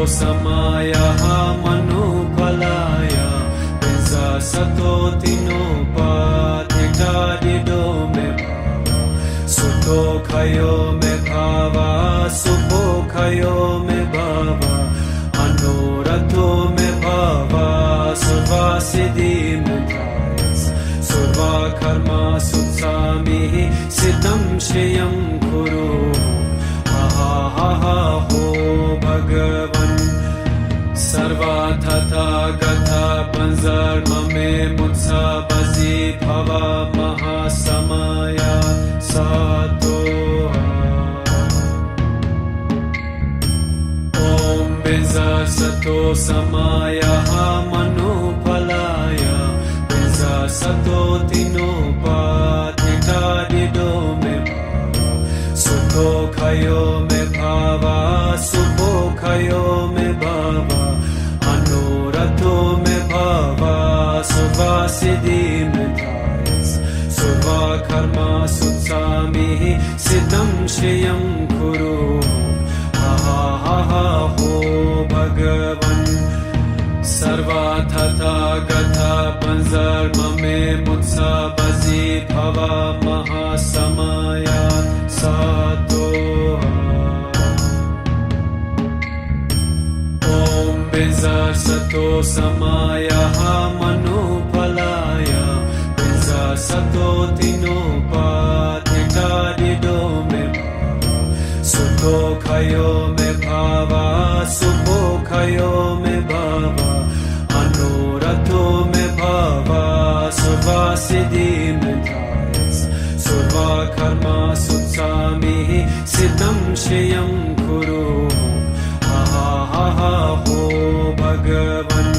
समायः मनुफलाय पिंसा सतोतिनोपाधिकारिडो मे भावा सुतो खयो मे भावा सुपो खयो मे भावा अनोरथो मे भावा सुवासिदि मे धायस सुवा कर्मा सुत्सामिः सिद्धं श्रियं कुरु हो भगवन् सर्वा तथा गथा पंजर्म में मुत्सा बजी भवा महासमया सातो ओम बिजा सतो समायः मनुफलाय बिजा सतो तिनोपाधिकारिडो मे भावा सुखो खयो मे भावा सुपो खयो मे भावा अनोरथो मे भावा सुवासिदि मे धायस सुवा कर्मा सुत्सामिः सिद्धं श्रियं कुरु हो भगवन् सर्वा तथा गथा पंजर्म में मुत्सा बजी भवा महासमया सातो ओम बिजा सतो समायः मनुफलाय बिजा सतो तिनोपाधिकारिडो मे भावा सुतो खयो मे भावा सुपो खयो मे भावा अनोरथो मे भावा सुवासिदि मे धायस सुवा कर्मा सुत्सामिः सिद्धं श्रियं कुरु हो भगवन्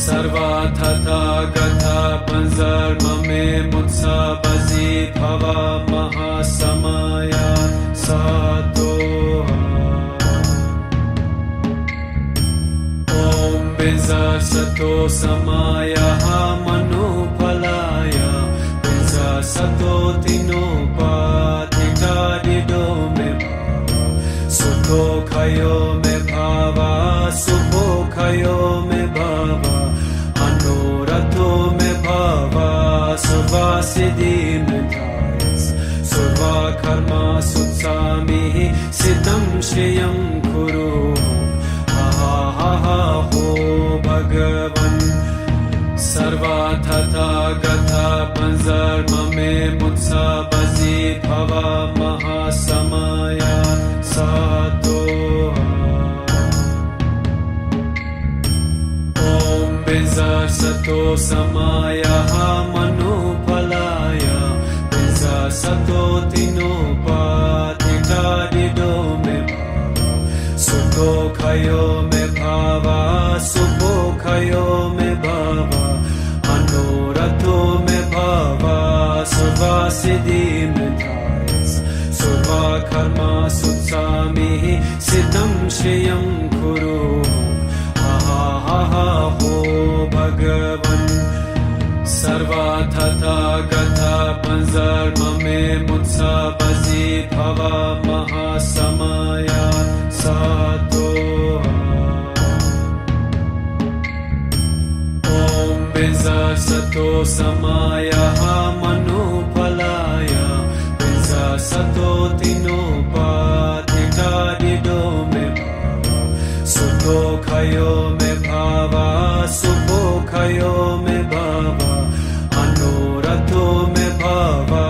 सर्वा तथा गथा पंजर्म में मुत्सा बजी भवा महासमया सातो ओम बिजा सतो समायः मनुफलाय बिजा सतो तिनोपाधिकारिडो मे भावा सुखो खयो मे भावा सुपो खयो मे भावा अनोरथो मे भावा सुवासिदि मे धायस सुवा कर्मा सुत्सामिः सिद्धं श्रियं कुरु हो भगवन् सर्वा तथा गथा पंजर्म में मुत्सा बजी भवा महासमया सातो ओम बिजा सतो समायः मनुफलाय बिजा सतो तिनोपाधिकारिडो मे भावा सुतो खयो मे भावा सुपो खयो मे भावा अनोरथो मे भावा सुवासिदि मे धायस सुवा कर्मा सुत्सामिः सिद्धं श्रियं कुरु हो भगवन् सर्वा तथा गथा पंजर्म में मुत्सा बजी भवा महासमया सातो ओम बिजा सतो समायः मनुफलाय बिजा सतो तिनोपाधिकारिडो मे भावा सुतो खयो मे भावा सुपो खयो मे भावा अनोरथो मे भावा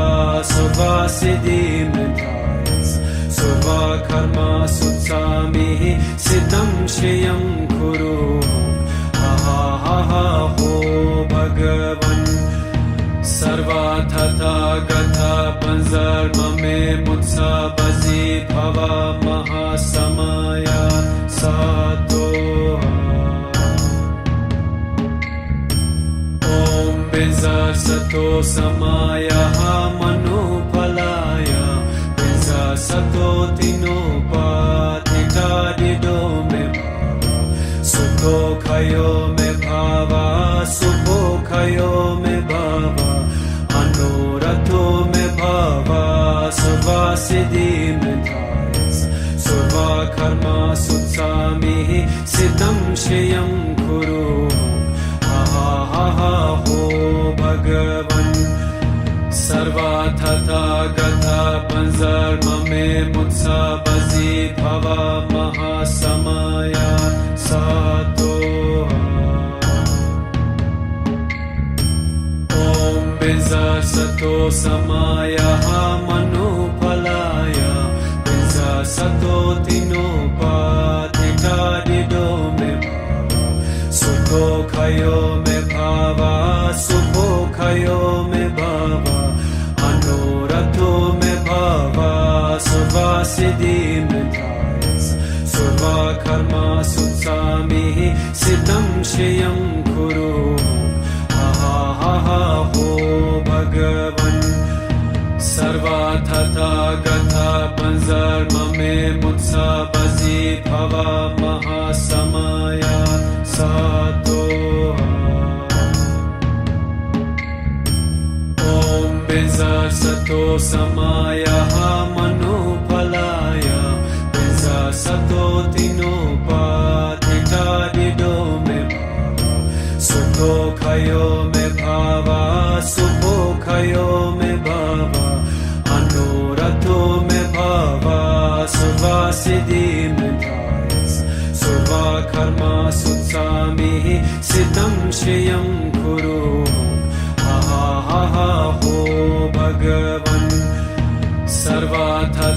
सुवासिदि मे धायस सुवा कर्मा सुत्सामिः सिद्धं श्रियं कुरु हो भगवन् सर्वा तथा गथा पंजर्म में मुत्सा बजी भवा महासमया सातो ओम बिजा सतो समायः मनुफलाय बिजा सतो तिनोपाधिकारिडो मे भावा सुतो खयो मे भावा सुपो खयो मे भावा अनोरथो मे भावा सुवासिदि मे धायस सुवा कर्मा सुत्सामिः श्रियं कुरु हा हा हा हो भगवन् सर्वाथा गथा पंजर्ममे मुत्सा बजी भवा महासमया सातो ॐ बिजा सतो समाया मनुफलाय बिजा सतो तिनोपाधिकारिदो मे सुखो खयो मे भावा सुखो खयो मे भावा अनुरथो मे भावा सुवासिदि मे धायस सुवा कर्मा सुत्सामि सितं श्रियं कुरु हा हा हो भगवन् सर्वाथा गथा पंजर्ममे मुत्सा बजी भवा महासमया सातो ॐ बिजा सतो समाया मनुफलाय बिजा सतो तिनोपाधिकारिदो मे सुखो खयो मे भावा सुखो खयो मे भावा अनुरथो मे भावा सुवासिदि मे धायस सुवा कर्मा सुत्सामि सितं श्रियं कुरु हा हा हो भगवन् सर्वाथा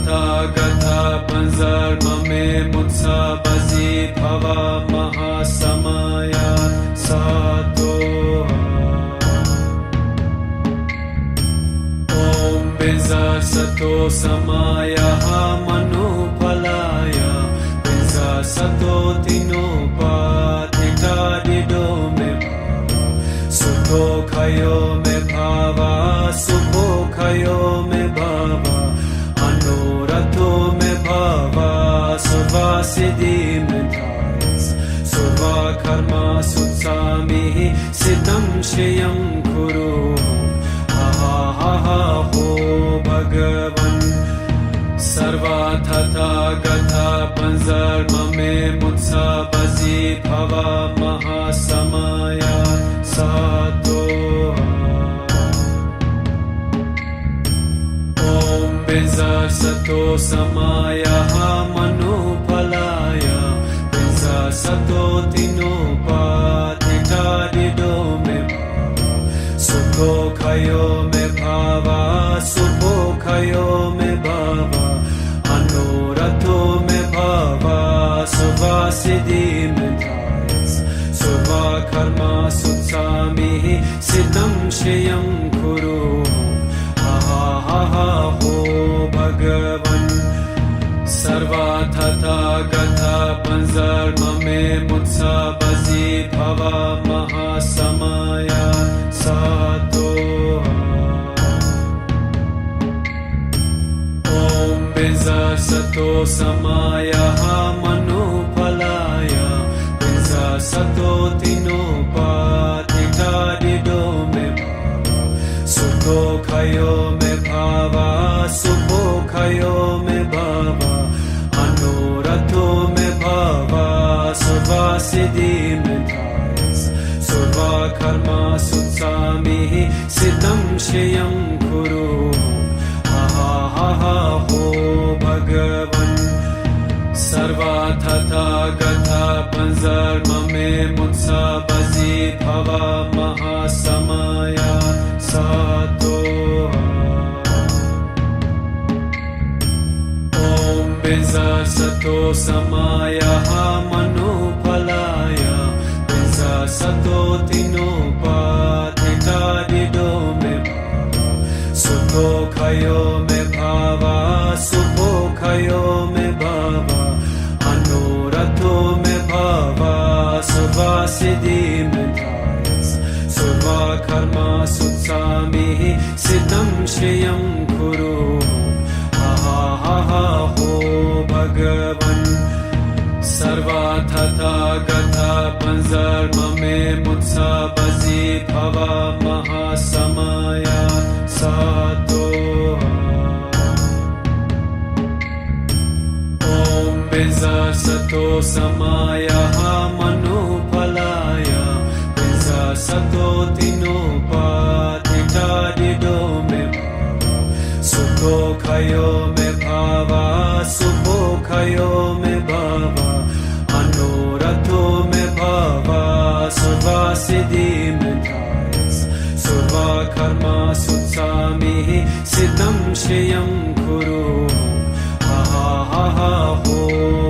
गथा पंजर्ममे मुत्सा बजी भवा महासमया सातो ॐ बिजा सतो समाया मनुफलाय बिजा सतो तिनोपाधिकारिदो मे सुखो खयो मे भावा सुखो खयो मे भावा अनुरथो मे भावा सुवासिदि मे धायस सुवा कर्मा सुत्सामि सितं श्रियं कुरु हा हा हो भगवन् सर्वाथा गथा पंजर्ममे मुत्सा बजी भवा महासमया सातो ॐ बिजा सतो समाया मनुफलाय बिजा सतो तिनोपाधिकारिदो मे सुखो खयो मे भावा सुखो खयो मे भावा अनुरथो मे भावा सुवासिदि मे धायस सुवा कर्मा सुत्सामि सितं श्रियं कुरु हा हा हो भगवन् सर्वाथा गथा पंजर्ममे मुत्सा बजी भवा महासमया सातो ॐ बिजा सतो समाया मनुफलाय बिजा सतो तिनोपाधिकारिदो मे सुखो खयो मे भावा सुखो खयो मे भावा अनुरथो मे भावा सुवासिदि मे धायस सुवा कर्मा सुत्सामि सितं श्रियं कुरु हा हो भगवन् सर्वाथा गथा पंजर्ममे मुत्सा बजी भवा महासमया सातो ॐ बिजा सतो समाया मनुफलाय बिजा सतो तिनोपाधिकारिदो मे सुखो खयो मे भावा सुखो खयो मे भावा अनुरथो मे भावा सुवासिदि मे धायस सुवा कर्मा सुत्सामि सितं श्रियं कुरु हा हो भगवन् सर्वाथा गथा पंजर्ममे मुत्सा बजी भवा महासमया सातो ॐ बिजा सतो समाया मनु सुखयो मे भावा सुखयो मे भावा अनुरथो मे भावा सर्वा सिद्धि मे धायस सर्वा कर्मा सुत्सामि सिद्धं श्रियं कुरु हा हा हा हो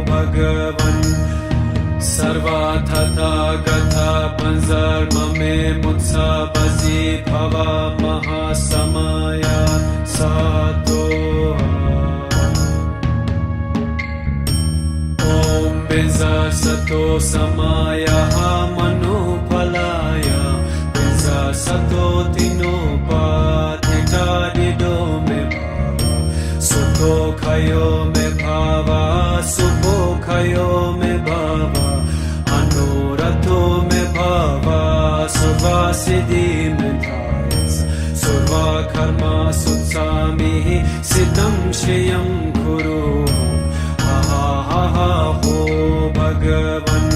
भगवन् सर्वा तथा गथा पंजर्म मे मुत्सा बसी भवा महासमया सातो ओम बिंजा सतो समाया मनुफलाय बिंजा सतो तिनोपाधिका दिदो मे सुखो खयो मे भावा सुखो खयो मे भावा अनुरथो मे भावा सर्वा सिद्धि मे धायस सर्वा कर्मा सुत्सामि सिद्धं श्रियं कुरु हा हा हा हो भगवन्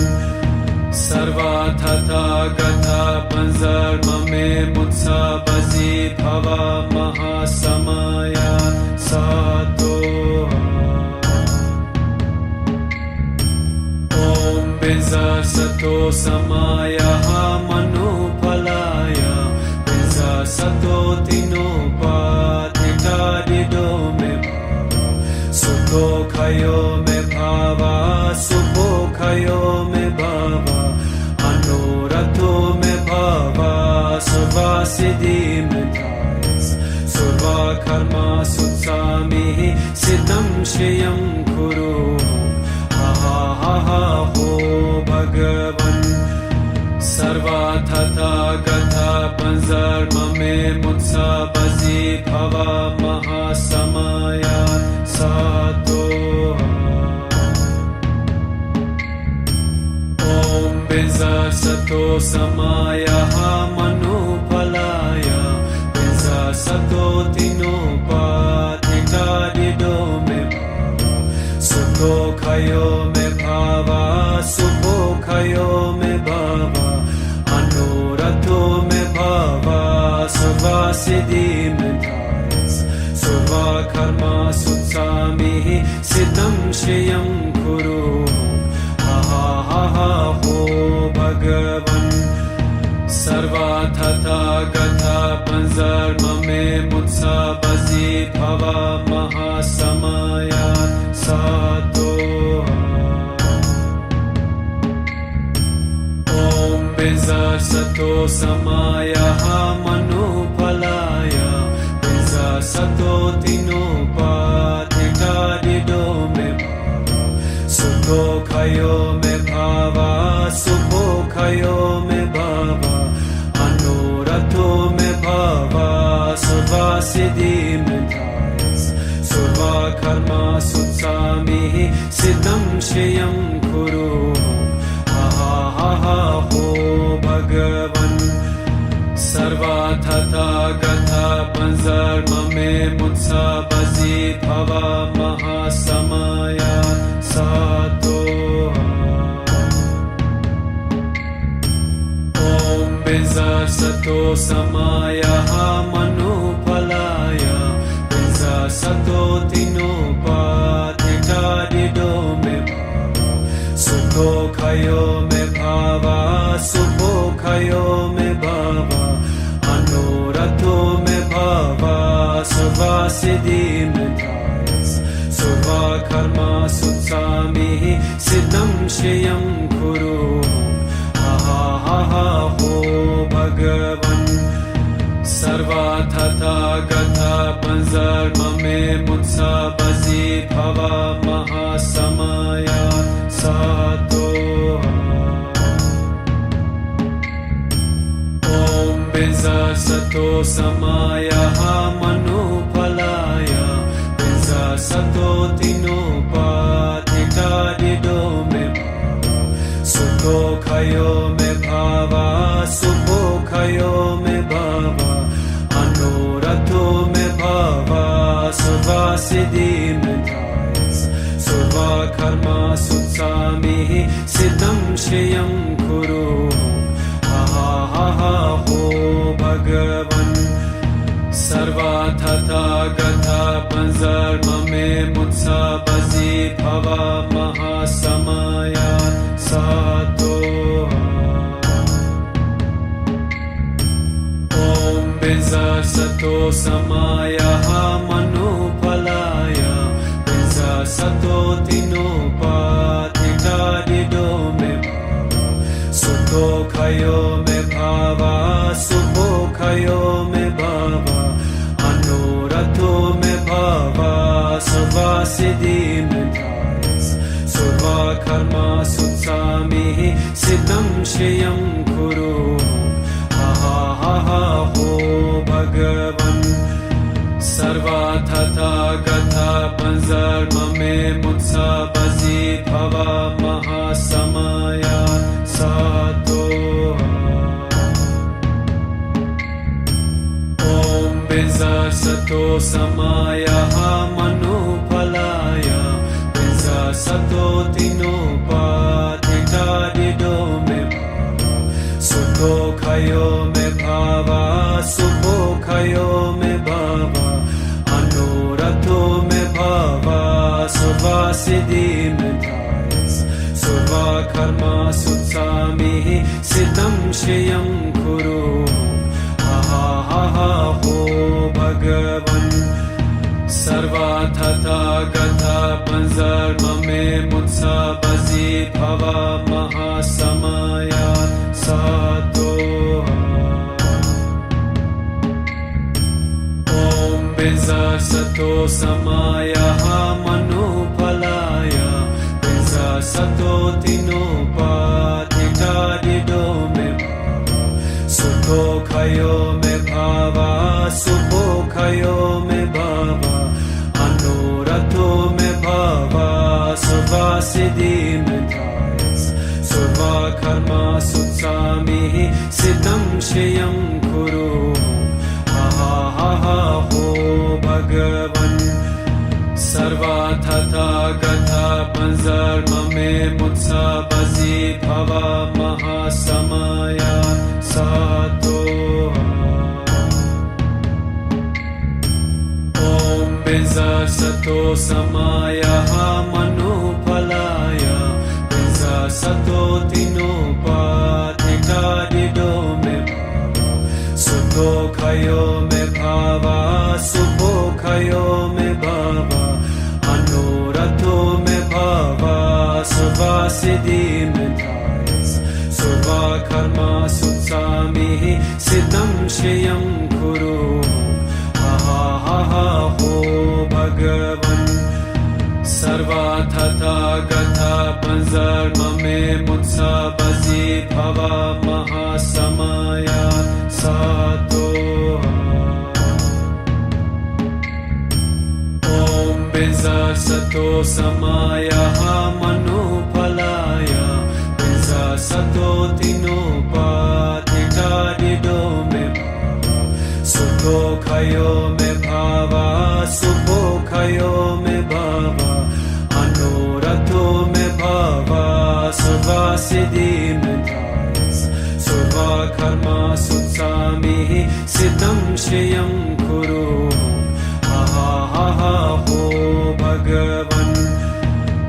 सर्वा तथा गथा पंजर्म मे मुत्सा बसी भवा महासमया सातो ओम बिंजा सतो समाया मनुफलाय बिंजा सतो तिनोपाधिका दिदो मे सुखो खयो मे भावा सुखो खयो मे भावा अनुरथो मे भावा सर्वा सिद्धि मे धायस सर्वा कर्मा सुत्सामि सिद्धं श्रियं कुरु हा हा हा हो भगवन् सर्वा तथा गथा पंजर्म मे मुत्सा बसी भवा महासमया सातो ओम बिंजा सतो समाया मनुफलाय बिंजा सतो तिनोपाधिका दिदो मे सुखो खयो मे भावा सुखो खयो मे भावा अनुरथो मे भावा सर्वा सिद्धि मे धायस सर्वा कर्मा सुत्सामि सिद्धं श्रियं कुरु हा हा हा हो भगवन् सर्वा तथा गथा पंजर्म मे मुत्सा बसी भवा महासमया सातो ओम बिंजा सतो समाया मनुफलाय बिंजा सतो तिनोपाधिका दिदो मे सुखो खयो मे भावा सुखो खयो मे भावा अनुरथो मे भावा सर्वा सिद्धि मे धायस सर्वा कर्मा सुत्सामि सिद्धं श्रियं कुरु हा हा हा हो भगवन् सर्वा तथा गथा पंजर्म मे मुत्सा बसी भवा महासमया सातो ओम बिंजा सतो समाया मनुफलाय बिंजा सतो तिनोपाधिका दिदो मे सुखो खयो मे भावा सुखो खयो मे भावा अनुरथो मे भावा सर्वा सिद्धि मे धायस सर्वा कर्मा सुत्सामि सिद्धं श्रियं कुरु हा हा हा हो भगवन् सर्वा तथा गथा पंजर्म मे मुत्सा बसी भवा महासमया सातो ओम बिंजा सतो समाया मनुफलाय बिंजा सतो तिनोपाधिका दिदो मे सुखो खयो मे भावा सुखो खयो मे भावा अनुरथो मे भावा सर्वा सिद्धि मे धायस सर्वा कर्मा सुत्सामि सिद्धं श्रियं कुरु हा हा हा हो भगवन् Sarva Tathagata Panzarmame Mutsa Bazi Bhava Mahasamaya Sato Om Benza Sato Samaya Manupalaya Benza Sato Tinopatita Dido Me Sukho Khayo Me Bhava Sukho Khayo Me Bhava Anorato Me Bhava Sarva Siddhi Me Dhayas Sarva Karma Sutsami Siddham Shriyam Kuru Ha ha ha ha ho Bhagavan Sarva Tathagata Panzarmame Mutsa Bazi Bhava Mahasamaya Sato Om Benza Sato Samaya Manupalaya Benza Sato Tinopatita Dido Me Sukho Khayo Me Bhava Sukho Khayo Me Bhava Anorato Me Bhava Sarva Siddhi Me Dhayas Sarva Karma Sutsami Siddham Shriyam Kuru Ha ha ha ha ho Bhagavan Sarva Tathagata Panzarmame Mutsa Bazi Bhava Mahasamaya Sato Om Benza Sato Samaya Manupalaya Benza Sato Tinopatita Dido Me Sukho Khayo Me Bhava Sukho Khayo Me Bhava Anorato Me Bhava Sarva Siddhi Me Dhayas Sarva Karma Sutsami Siddham Shriyam Kuru Ha ha ha ha ho Bhagavan Sarva Tathagata Panzarmame Mutsa Bazi Bhava Mahasamaya Sato Om Benza Sato Samaya Manupalaya Benza Sato Tinopatita Dido Me Sukho Khayo Me Bhava Sukho Khayo Me Bhava Anorato Me Bhava Sarva Siddhi Me Dhayas Sarva Karma Sutsami Siddham Shriyam Kuru Ha ha ha ha ho Bhagavan Sarva Tathagata Panzarmame Mutsa Bazi Bhava Mahasamaya Sato Om Benza Sato Samaya Manupalaya Benza Sato Tinopatita Dido Me Sukho Khayo Me Bhava Sukho Khayo Me Bhava Anorato Me Bhava Sarva Siddhi Me Dhayas Sarva Karma Sutsami Siddham Shriyam Kuru Ha ha ha ha ho Bhagavan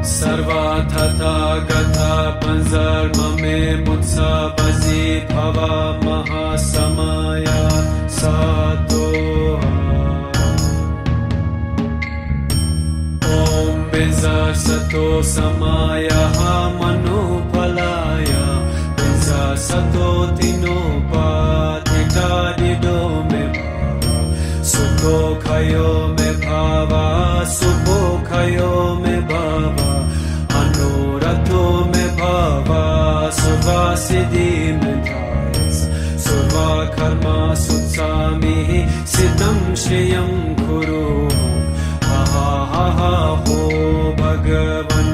Sarva Tathagata Panzarmame Mutsa Bazi Bhava Mahasamaya Sato Om Benza Sato Samaya Manupalaya Benza Sato Tinopatita Dido Me Sukho Khayo Me Bhava Sukho Khayo Me Bhava Anorato Me Bhava Sarva Siddhi Me Dhayas Sarva Karma Sutsami Siddham Shriyam Kuru Ha ha ha ha ho Bhagavan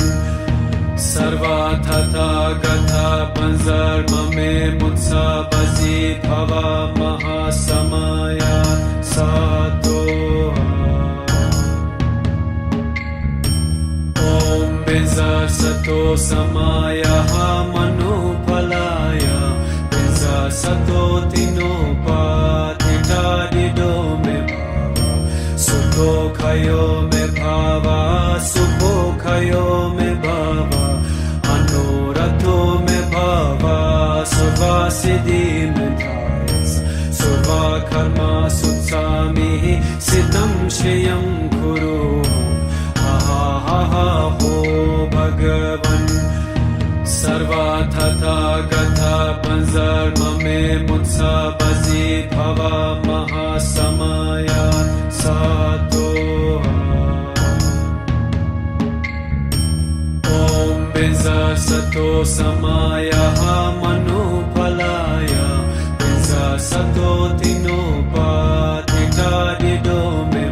Sarva Tathagata Panzarmame Mutsa Bazi Bhava Mahasamaya Sato Om Benza Sato Samaya Manupalaya Benza Sato Tinopatita Dido Me सुखयो मे भावा सुखयो मे भावा मनोरथो मे भावा सर्वसिद्धि मे धायस सर्वा कर्मा सुत्सामि सिद्धं श्रियं कुरु हा हो भगवन् सर्वा तथा गता पंजर्म मे मुत्सा बजी भवा महासमया सातो ओम बिंजा सतो समाया मनुफलाय बिंजा सतो तिनोपाधिका दिदो मे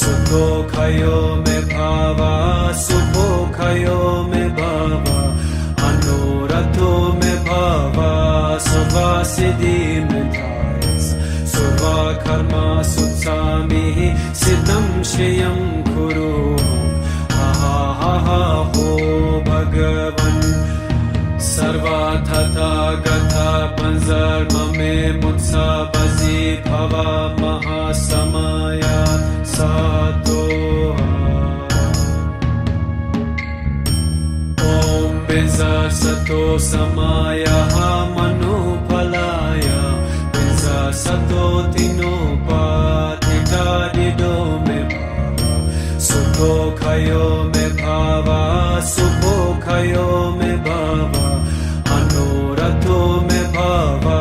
सुखो खयो मे भावा सुखो खयो मे भावा मनोरथो मे भावा सर्वसिद्धि मे धायस सर्वा कर्मा सुत्सामि सिद्धं श्रियं कुरु हा हो भगवन् सर्वा तथा गता पंजर्म मे मुत्सा बजी भवा महासमया सातो ओम बिंजा सतो समाया मनुफलाय बिंजा सतो तिनोपाधिका दिदो मे सुखो खयो मे भावा सुखो खयो मे भावा मनोरथो मे भावा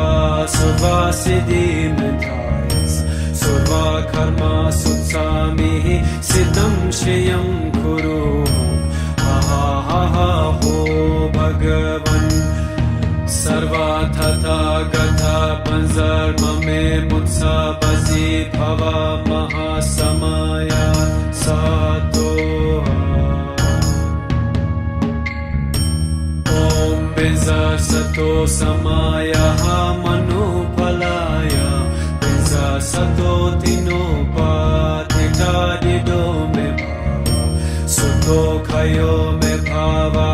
सर्वसिद्धि मे धायस सर्वा कर्मा सुत्सामि सिद्धं श्रियं कुरु हा हो भगवन् सर्वा तथा गता पंजर्म मे मुत्सा बजी भवा महासमया सातो ओम बिंजा सतो समाया मनुफलाय बिंजा सतो तिनोपाधिका दिदो मे सुखो खयो मे भावा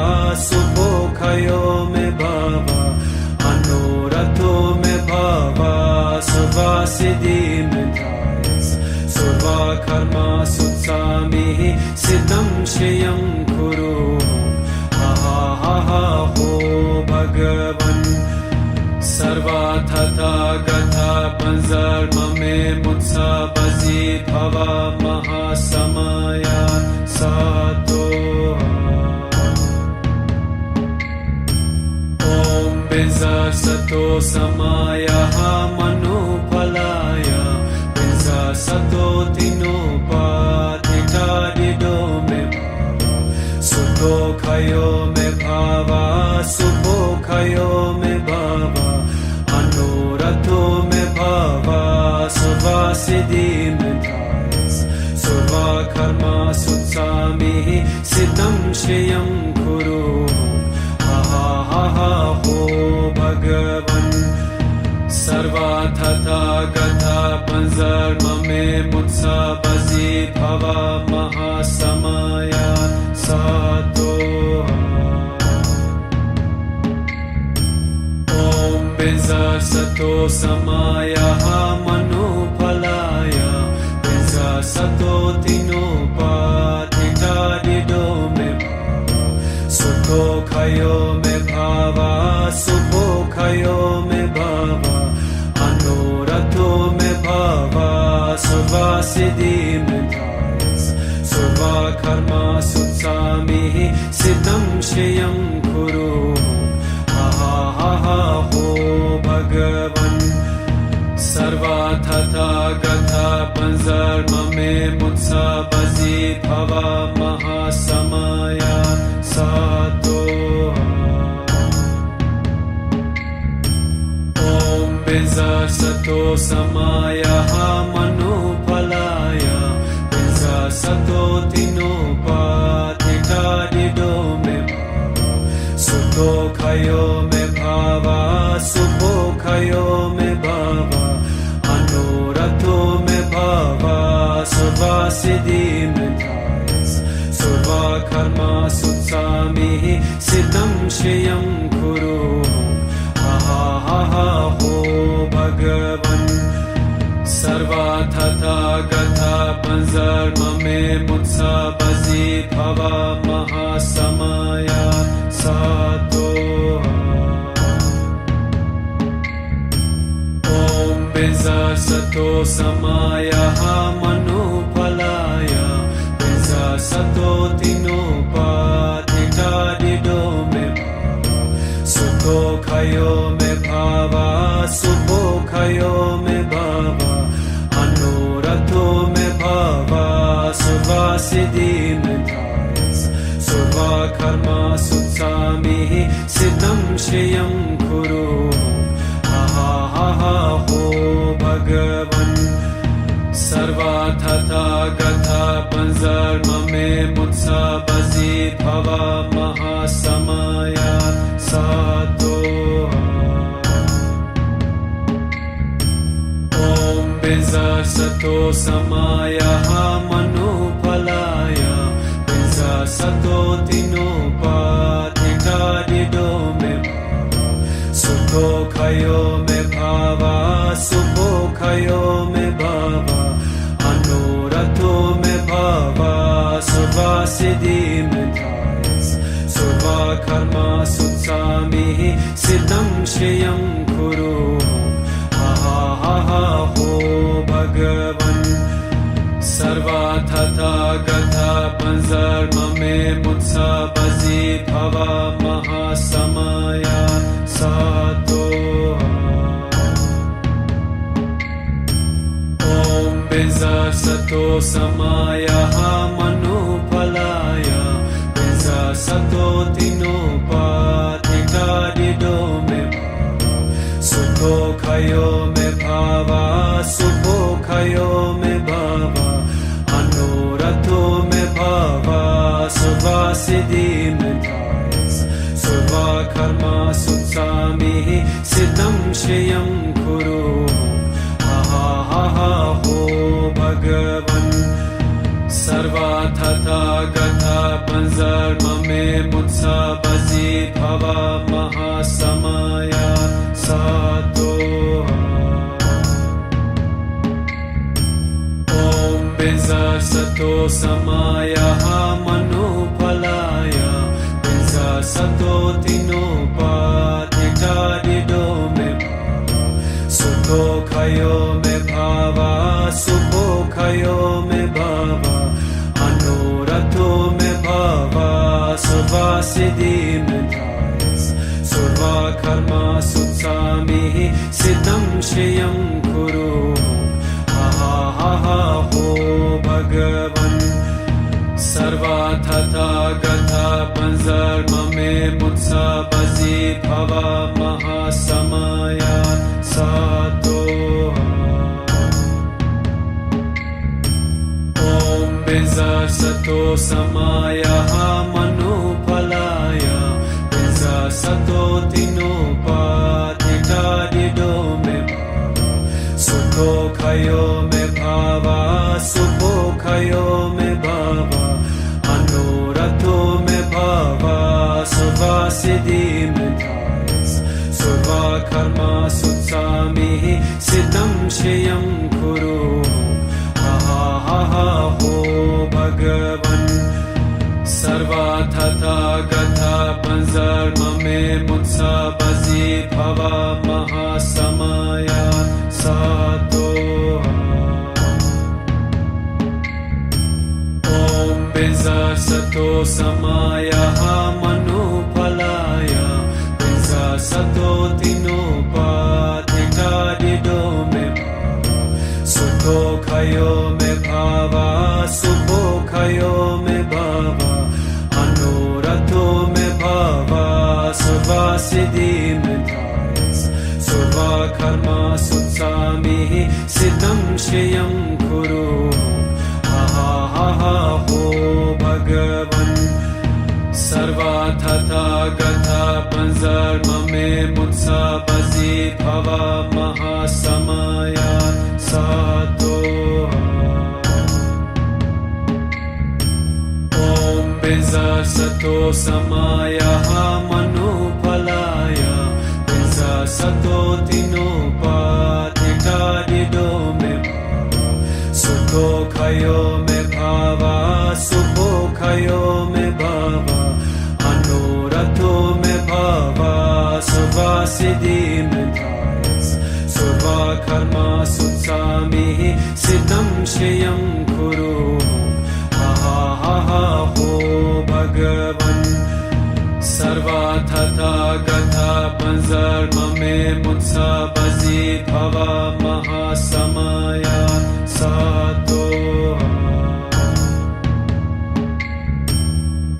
सुखो खयो मे भावा मनोरथो मे भावा सर्वसिद्धि मे धायस सर्वा कर्मा सुत्सामि सिद्धं श्रियं कुरु हा हो भगवन् सर्वा तथा गता पंजर्म मे मुत्सा बजी भवा महासमया सातो ओम बिंजा सतो समाया मनुफलाय बिंजा सतो तिनोपाधिका दिदो मे सुखो खयो मे भावा सुखो खयो मे भावा मनोरथो मे भावा सर्वसिद्धि मे धायस सर्वा कर्मा सुत्सामि सिद्धं श्रियं कुरु हा हो भगवन् सर्वा तथा गता पंजर्म मे मुत्सा बजी भवा महासमया सातो ओम बिंजा सतो समाया मनुफलाय बिंजा सतो तिनोपाधिका दिदो मे सुखो खयो मे भावा सुखो खयो मे भावा मनोरथो मे भावा सर्वसिद्धि मे धायस सर्वा कर्मा सुत्सामि सिद्धं श्रियं कुरु हा हो भगवन् सर्वा तथा गता पंजर्म मे मुत्सा बजी भवा महासमया सातो ओम बिंजा सतो समाया मनुफलाय बिंजा सतो तिनोपाधिका दिदो मे सुखो खयो मे भावा सुखो खयो मे भावा मनोरथो मे भावा सर्वसिद्धि मे धायस सर्वा कर्मा सुत्सामि सिद्धं श्रियं कुरु हा हो भगवन् सर्वाथथा गथा पंजर्ममे मुत्सा बजी भवा महासमया सातोहा ॐ बिजा सतो समायः मनुफलाय बिजा सतो तिनोपाधिकारिदो मे सुखो खयो मे भावा सुखो खयो मे भावा अनुरथो मे भावा सुवासिदि मे धायस सुवा कर्मा सुत्सामि सिद्धं श्रियं कुरु हा हो भगवन् सर्वाथथा गथा पंजर्ममे मुत्सा बजी भवा महासमया सातोहा ॐ बिजा सतो समायः मनुफलाय बिजा सतो तिनोपाधिकारिदो मे सुखो खयो मे भावा सुखो खयो मे भावा अनुरथो मे भावा सुवासिदि मे धायस सुवा कर्मा सुत्सामि सिद्धं श्रियं कुरु हा हो भगवन् सर्वाथथा गथा पंजर्ममे मुत्सा बजी भवा महासमया सातोहा ॐ बिजा सतो समायः मनुफलाय बिजा सतो तिनोपाधिकारिदो मे सुखो खयो मे भावा सुखो खयो मे भावा अनुरथो मे भावा सुवासिदि मे धायस सुवा कर्मा सुत्सामि सिद्धं श्रियं कुरु हा हो भगवन् सर्वाथथा गथा पंजर्ममे मुत्सा बजी भवा महासमया सातोहा ॐ बिजा सतो समायः मनुफलाय बिजा सतो तिनोपाधिकारिदो मे सुखो खयो मे भावा सुखो खयो मे भावा अनुरथो मे भावा सुवासिदि मे धायस सुवा कर्मा सुत्सामि सिद्धं श्रियं कुरु हा हो भगवन् सर्वाथथा गथा पंजर्ममे मुत्सा बजी भवा महासमया सातोहा ॐ बिजा सतो समायः मनुफलाय बिजा सतो तिनोपाधिकारिदो मे सुखो खयो मे भावा सुखो खयो मे भावा अनुरथो मे भावा सुवासिदि मे धायस सुवा कर्मा सुत्सामि सिद्धं श्रियं कुरु हा हो भगवन् सर्वाथथा गथा पंजर्ममे मुत्सा बजी भवा महासमया सातोहा ॐ बिजा सतो समायः मनुफलाय बिजा सतो तिनोपाधिकारिदो मे सुखो खयो मे भावा सुखो खयो मे भावा अनुरथो मे भावा सुवासिदि मे धायस सुवा कर्मा सुत्सामि सिद्धं श्रियं कुरु हा हो भगवन् सर्वाथथा गथा पंजर्ममे मुत्सा बजी भवा महासमया सातोहा ॐ बिजा सतो समायः मनुफलाय बिजा सतो तिनोपाधिकारिदो मे सुखयो मे भावा सुखयो मे भावा अनुरथो मे भावा सुवासिदि मे धायस सुवा कर्मा सुत्सामिः सिद्धं श्रियं कुरु हा हा हा हो भगवन् सर्वा तथा गता पंजर्ममे मुत्सा बजी भवा महासमया सातो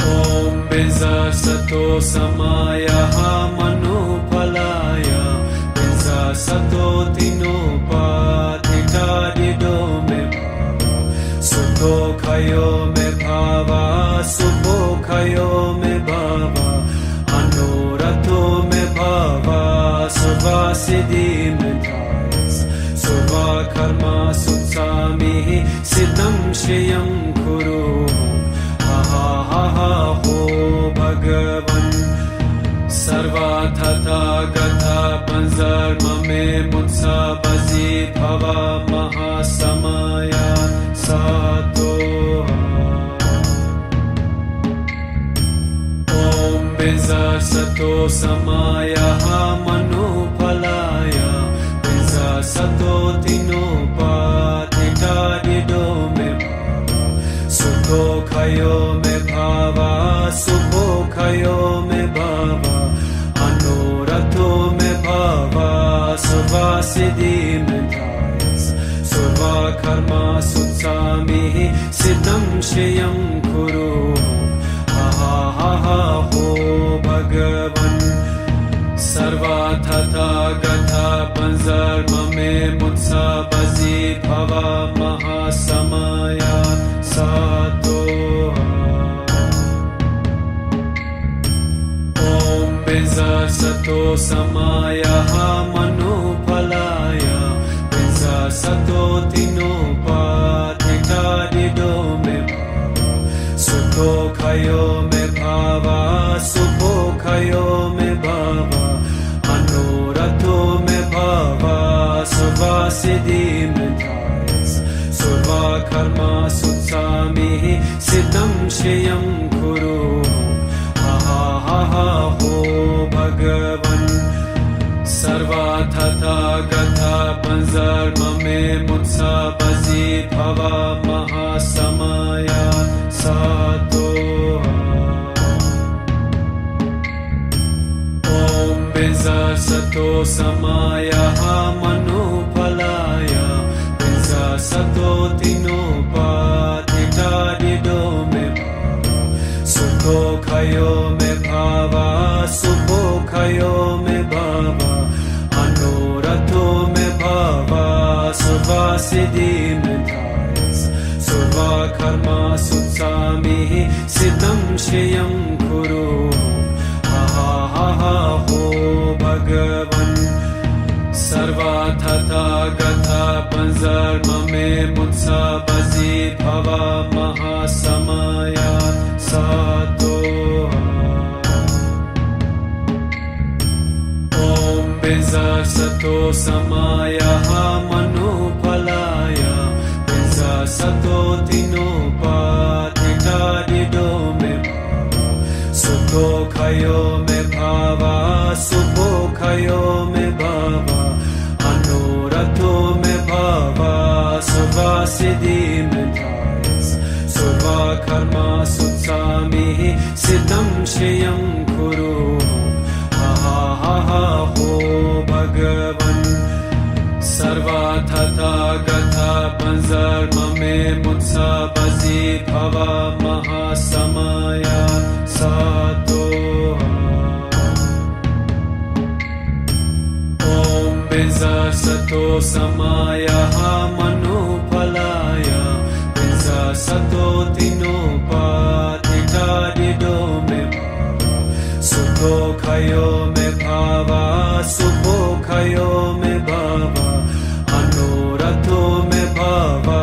ॐ बिजसतो समायः मनुफलाय बिजसतो तिनोपाधिकारिदो मे भावा सुखयो मे भावा सुखयो मे भावा अनुरथो मे भावा सुवासिदि मे धायस सुवा कर्मा सुत्सामिः सिद्धं श्रियं कुरु हा हा हा हो भगवन् सर्वा तथा गता पंजर्ममे मुत्सा बजी भवा महासमया सातो ॐ बिजसतो समायः मनुफलाय बिजसतो तिनोपाधिकारिदो मे भावा सुखयो मे भावा सुखयो मे भावा अनुरथो मे भावा सुवासिदि मे धायस सुवा कर्मा सुत्सामिः सिद्धं श्रियं कुरु हा हा हा हो भगवन् सर्वा तथा गता पंजर्ममे मुत्सा बजी भवा महासमया सातो ॐ बिजसतो समायः मनुफलाय बिजसतो तिनोपाधिकारिदो मे भावा सुखयो मे भावा सुखयो मे भावा अनुरथो मे भावा सुवासिदि मे धायस सुवा कर्मा सुत्सामिः सिद्धं श्रियं कुरु हा हा हा हो भगवन् सर्वा तथा गता पंजर्ममे मुत्सा बजी भवा महासमया सातो ॐ बिजसतो समायः मनुफलाय बिजसतो तिनोपाधिकारिदो मे भावा सुखयो मे भावा सुखयो मे भावा अनुरथो मे भावा सुवासिदि मे धायस सुवा कर्मा सुत्सामिः सिद्धं श्रियं कुरु हा हा हा हो भगवन् सर्वा तथा गता पंजर्ममे मुत्सा बजी भवा महासमया सातो ॐ बिजसतो समायः मनुफलाय बिजसतो तिनोपाधिकारिदो मे भावा सुखयो मे भावा सुखयो मे भावा अनुरथो मे भावा सुवासिदि मे धायस सुवा कर्मा सुत्सामिः सिद्धं श्रियं कुरु हा हा हा हो भगवन् सर्वा तथा गता पंजर्ममे मुत्सा बजी भवा महासमया सातो ॐ बिजसतो समायः मनुफलाय बिजसतो तिनोपाधिकारिदो मे भावा सुखयो मे भावा सुखयो मे भावा अनुरथो मे भावा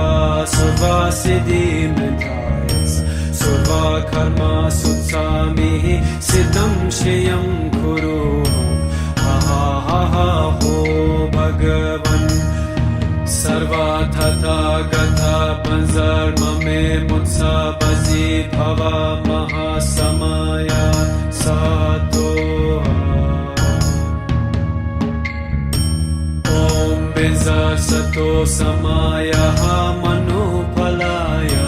सुवासिदि मे धायस सुवा कर्मा सुत्सामिः सिद्धं श्रियं कुरु हा हा हा हो भगवन् सर्वा तथा गता panzarmame mutsabazi bhava mahasamaya satoha. Om Benza Sato Samaya Manupalaya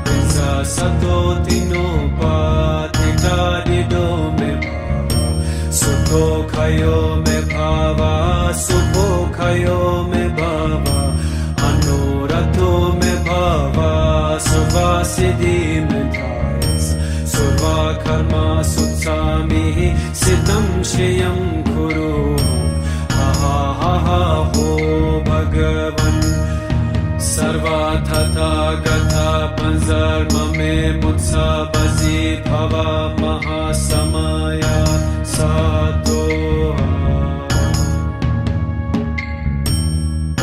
Benza Sato Tinopatita Didome Sukho Khayo Me Bhava Sukho Khayo Me Bhava Anurato Me Bhava Suvasiddhi Me Thayas Surva Karma Sutsami Siddham Shriyam Kuru ho Bhagavan Sarva Tata Gatha Panzarmame Mutsabazi Bhava Mahasamaya Satoha.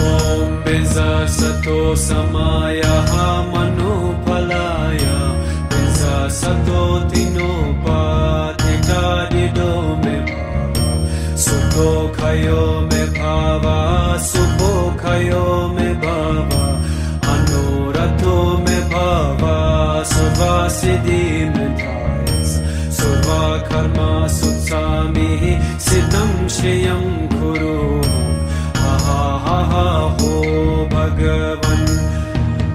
Om Benza Sato Samaya Manupalaya Benza Sato Tinopatita Didome Sukho Khayo Me Bhava Sukho Khayo Me Bhava Anurato Me Bhava Suvasiddhi Me Thayas Surva Karma Sutsami Siddham Shriyam Kuru ho Bhagavan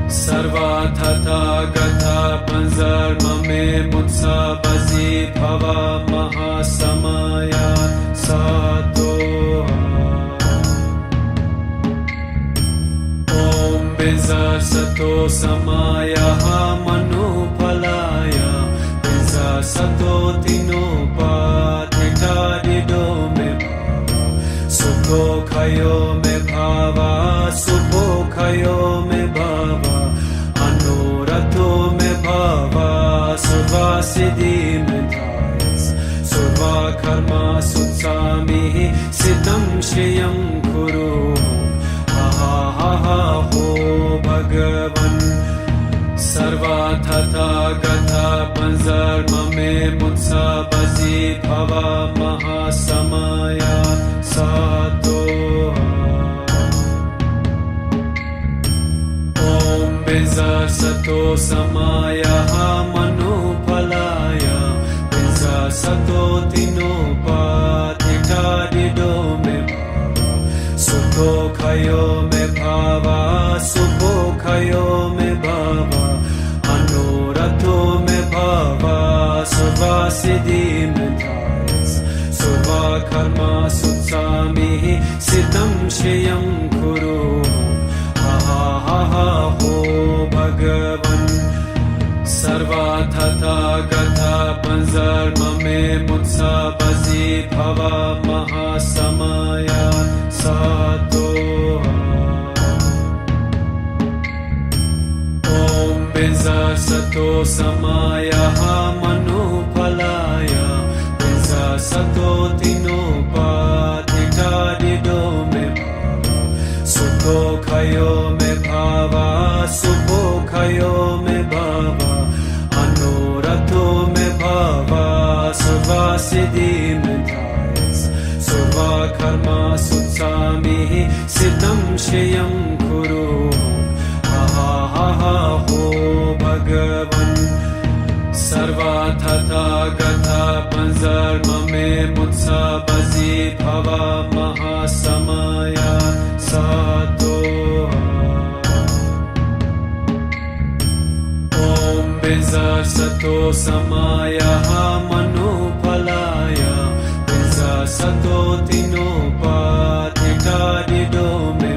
Sarva Tata Gatha Panzarmame Mutsabazi Bhava Mahasamaya Satoha. Om Benza Sato Samaya Manupalaya Benza Sato Tinopatita Didome Sukho Khayo Me Bhava Sukho Khayo Me Bhava Anurato Me Bhava Suvasiddhi Me Thayas Surva Karma Sutsami Siddham Shriyam Kuru ho Bhagavan Sarva Tata Gatha Panzarmame Mutsabazi Bhava Mahasamaya Satoha. Om Benza Sato Samaya Manupalaya Benza Sato Tinopatita Didome Sukho Khayo Me Bhava Sukho Khayo Me Bhava Anurato Me Bhava Suvasiddhi Me Thayas Surva Karma Sutsami Siddham Shriyam Kuru ho Bhagavan Sarva Tata Gatha Panzarmame Mutsabazi Bhava Mahasamaya Satoha. Om Benza Sato Samaya Manupalaya Benza Sato Tinopatita Didome Sukho Khayo Me Bhava Sukho Khayo Me Bhava Anurato Me Bhava Suvasiddhi Me Thayas Surva Karma Sutsami Siddham Shriyam Kuru ho Bhagavan Sarva Tata Gatha Panzarmame Mutsabazi Bhava Mahasamaya Satoha. Om Benza Sato Samaya Manupalaya Benza Sato Tinopatita Didome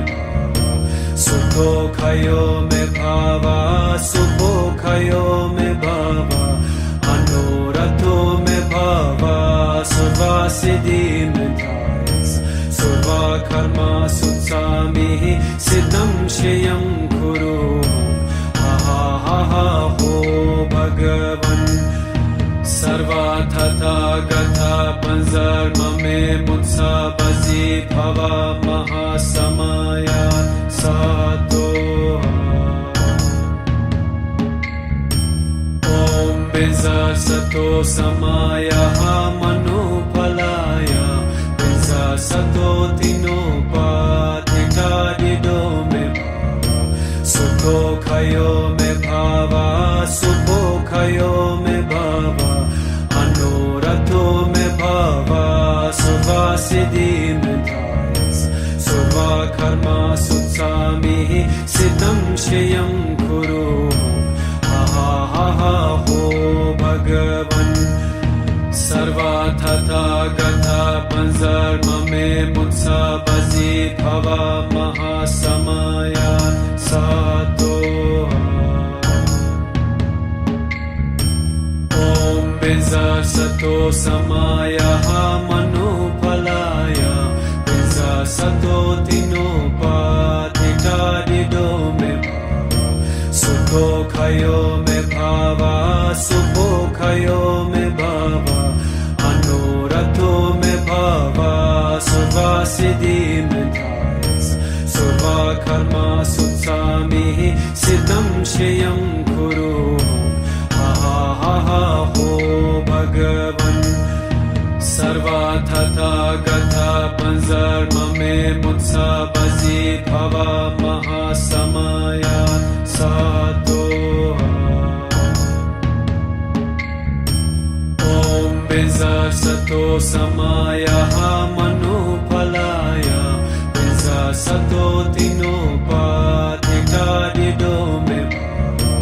Sukho Khayo Me Bhava Sukho Khayo Me Bhava Anurato Me Bhava Suvasiddhi Me Thayas Surva Karma Sutsami Siddham Shriyam Kuru ho Bhagavan Sarva Tata Gatha Panzarmame Mutsabazi Bhava Mahasamaya Satoha. Om Benza Sato Samaya Manupalaya Benza Sato Tinopatita Didome Sukho सुखोखयो मे भावा सुखोखयो मे भावा अनुरथो मे भावा सुवासिद्धि मे धायस सुवा कर्मा सुत्सामि सिद्धं श्रियं कुरु हा हा हा हो भगवन् सर्वा तथा गता पंजर्ममे मुत्सा बजी भवा महासमया सातो ओम बिंजा सतो समाया मनुफलाय बिंजा सतो तिनोपाधिकारिदो मे भावा सुखोखयो मे भावा सुखोखयो मे भावा अनुरथो मे भावा सुवासिद्धि मे धायस सुवा कर्मा सुत्सामि सिद्धं श्रियं कुरु हा हा हा हो भगवन् सर्वा तथा गता पंजर्ममे मुत्सा बजी भवा महासमया सातो ओम बिंजा सतो समाया मनुफलाय बिंजा सतो तिनोपाधिकारिदो मे भावा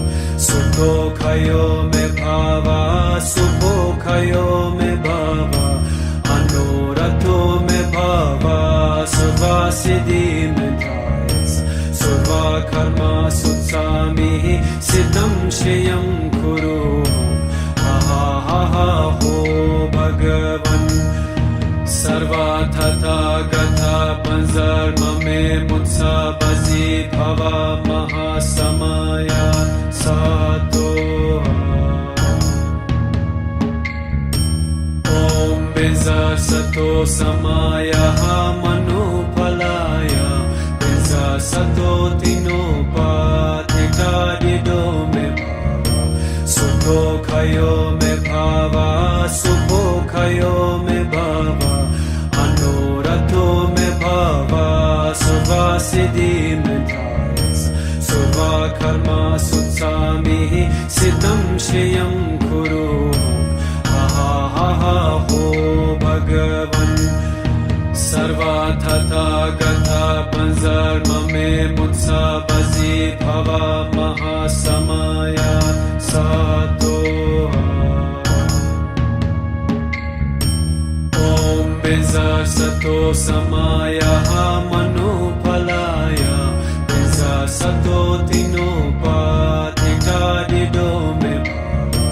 सुखोखयो मे भावा सुखोखयो मे भावा अनुरथो मे भावा सुवासिद्धि मे धायस सुवा कर्मा सुत्सामि सिद्धं श्रियं कुरु हा हा हा हो भगवन् सर्वा तथा गता पंजर्ममे मुत्सा बजी भवा महासमया सातो ओम बिंजा सतो समाया मनुफलाय बिंजा सतो तिनोपाधिकारिदो मे भावा सुखोखयो मे भावा सुखोखयो मे भावा अनुरथो मे भावा सुवासिद्धि मे धायस सुवा कर्मा सुत्सामि सिद्धं श्रियं कुरु हा हा हा हो भगवन् सर्वा तथा गता पंजर्ममे मुत्सा बजी भवा महासमया सातो ओम बिंजा सतो समाया मनुफलाय बिंजा सतो तिनोपाधिकारिदो मे भावा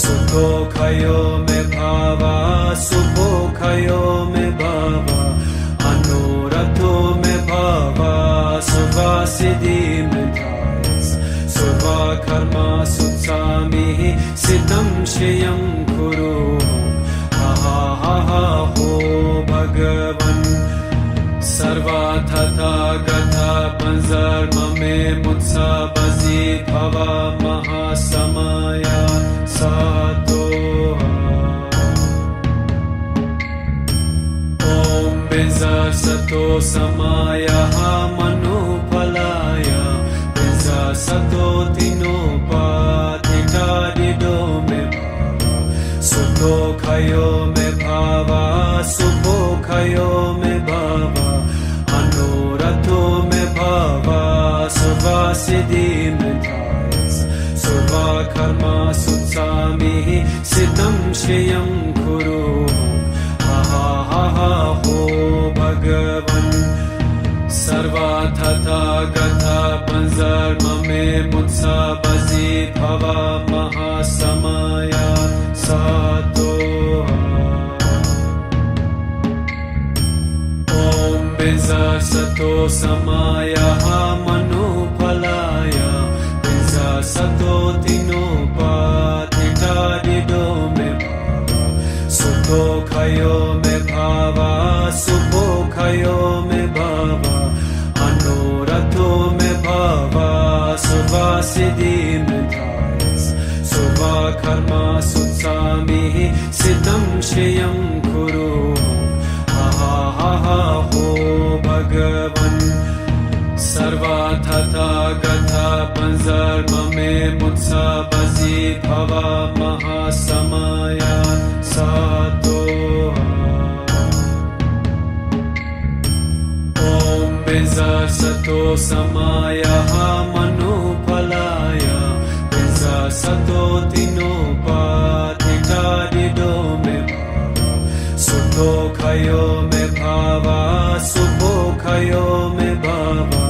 सुखोखयो मे भावा सुखोखयो मे भावा अनुरथो मे भावा सुवासिद्धि मे धायस सुवा कर्मा सुत्सामि सिद्धं श्रियं कुरु हा हा हा हो भगवन् सर्वा तथा गता पंजर्ममे मुत्सा बजी भवा महासमया सातो ओम बिंजा सतो समाया मनुफलाय बिंजा सतो तिनोपाधिकारिदो मे भावा सुखोखयो मे भावा सुखोखयो मे भावा अनुरथो मे भावा सुवासिद्धि मे धायस सुवा कर्मा सुत्सामि सिद्धं श्रियं कुरु हा हा हा हो भगवन् सर्वा तथा गता पंजर्ममे मुत्सा बजी भवा महासमया सातो ओम बिंजा सतो समाया मनुफलाय बिंजा सतो तिनोपाधिकारिदो मे भावा सुखोखयो मे भावा सुखोखयो मे भावा अनुरथो मे भावा सुवासिद्धि मे धायस सुवा कर्मा सुत्सामि सिद्धं श्रियं कुरु हा हा हा हो भगवन् सर्वा तथा गता panzarmame mutsa bazi bhava mahasamaya satoha. Om benza sato samaya manupalaya benza sato tinopatika dido me sukho khayo me bhava sukho khayo me bhava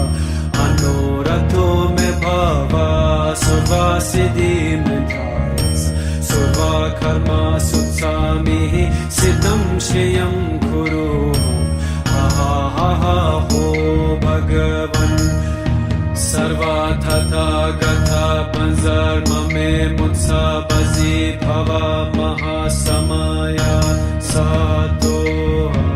anorato me bhava sarva siddhi me dhayas sarva karma sutsami siddham shriyam kuru ha ha ha ho bhagavan sarva tata gatha panzarmame mutsa bazi bhava mahasamaya satoha.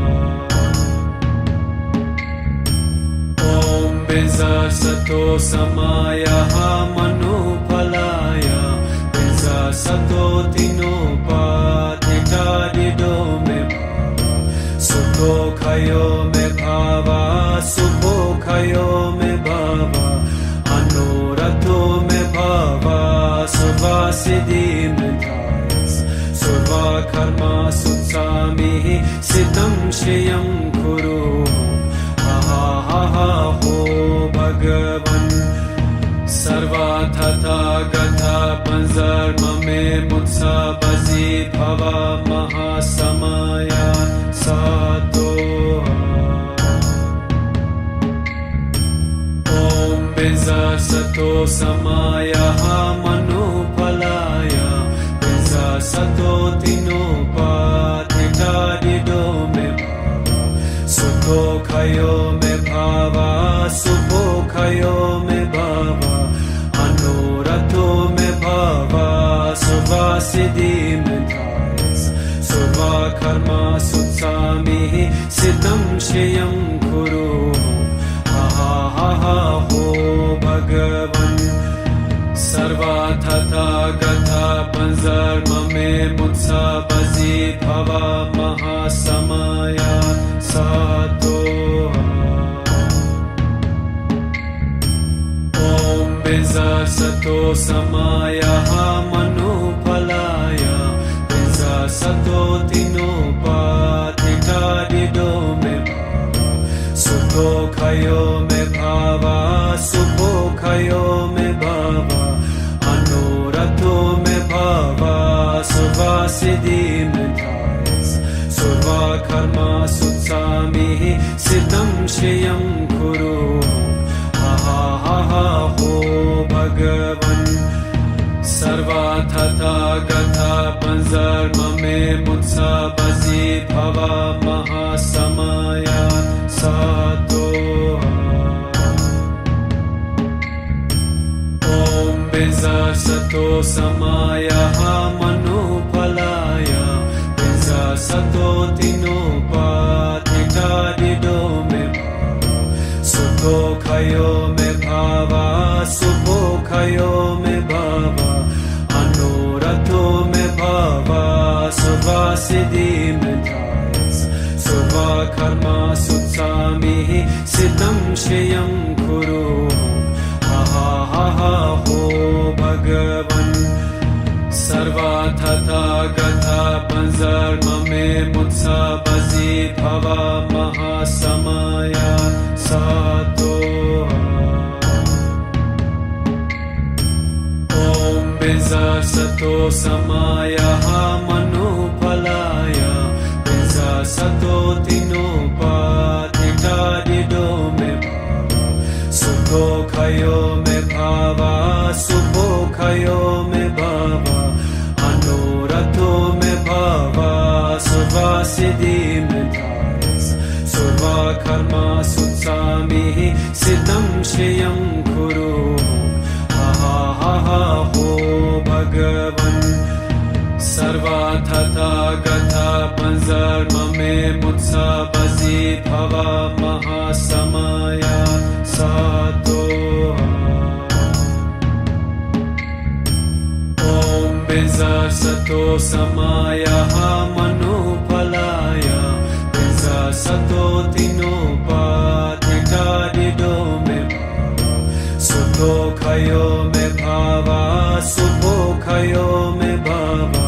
Om benza sato samaya manupalaya benza sato tinopatika dido me sukho khayo me bhava sukho khayo me bhava anorato me bhava sarva siddhi me dhayas sarva karma sutsami siddham shriyam kuru ha ha ha ho bhagavan sarva tata gatha panzarmame mutsa bazi bhava mahasamaya satoha. Om benza sato samaya manupalaya benza sato tinopatika dido me sukho khayo me bhava sukho khayo me bhava anorato me bhava sarva siddhi me dhayas sarva karma sutsami siddham shriyam kuru ha ha ha ho bhagavan sarva tata gatha panzarmame mutsa bazi bhava mahasamaya satoha. Om benza sato samaya manupalaya benza sato tinopatika dido me sukho khayo me bhava sukho khayo me bhava anorato me bhava sarva siddhi me dhayas sarva karma sutsami siddham shriyam kuru ha ha ha ho bhagavan sarva tata gatha panzarmame mutsa bazi bhava mahasamaya satoha. Om benza sato samaya manupalaya benza sato tinopatika dido me sukho khayo me bhava sukho khayo me bhava anorato me bhava sarva siddhi me dhayas sarva karma sutsami siddham shriyam kuru ha ha ha ho bhagavan sarva tata gatha panzarmame mutsa bazi bhava mahasamaya satoha. Om benza sato samaya manupalaya benza sato tinopatika dido me sukho khayo me bhava sukho khayo me bhava anorato me bhava sarva siddhi me dhayas sarva karma sutsami siddham shriyam kuru ha ha ho bhagavan sarva tata gatha panzarmame mutsa bazi bhava mahasamaya satoha. Om benza sato samaya manupalaya benza sato tinopatika dido me sukho khayo सुखयो मे भावा सुखयो मे भावा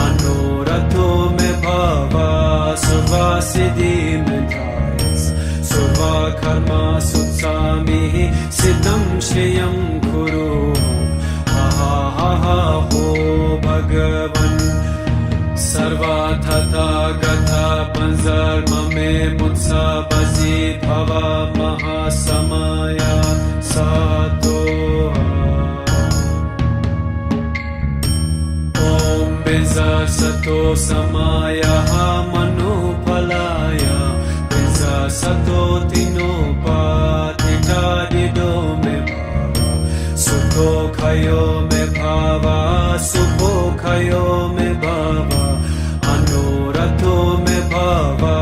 अनुरतो मे भावा सर्वा सिद्धि मे धायस सर्वा कर्मा सुत्सामि सिद्धं श्रियं कुरु हा हो भगवन् सर्वा तथा गता पंजर्म मे मुत्सा बजी भवा महासमया सातो ओम बिजा सतो समाया मनुफलाया बिजा सतो तिनोपातिता दिदो मे सुखो खयो मे भावा सुखो खयो मे भावा अनुरतो मे भावा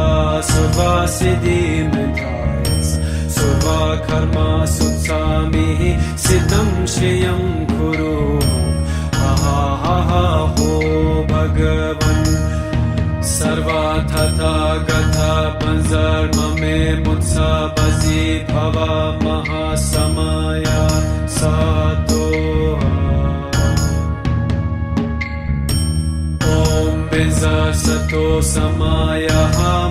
सर्वा सिद्धि मे धायस सर्वा कर्मा सुत्सामि सिद्धं श्रियं कुरु हा हो भगवन् सर्वा तथा गता पंजर्म मे मुत्सा बजी भवा महासमया सातो ओम बिजा सतो समाया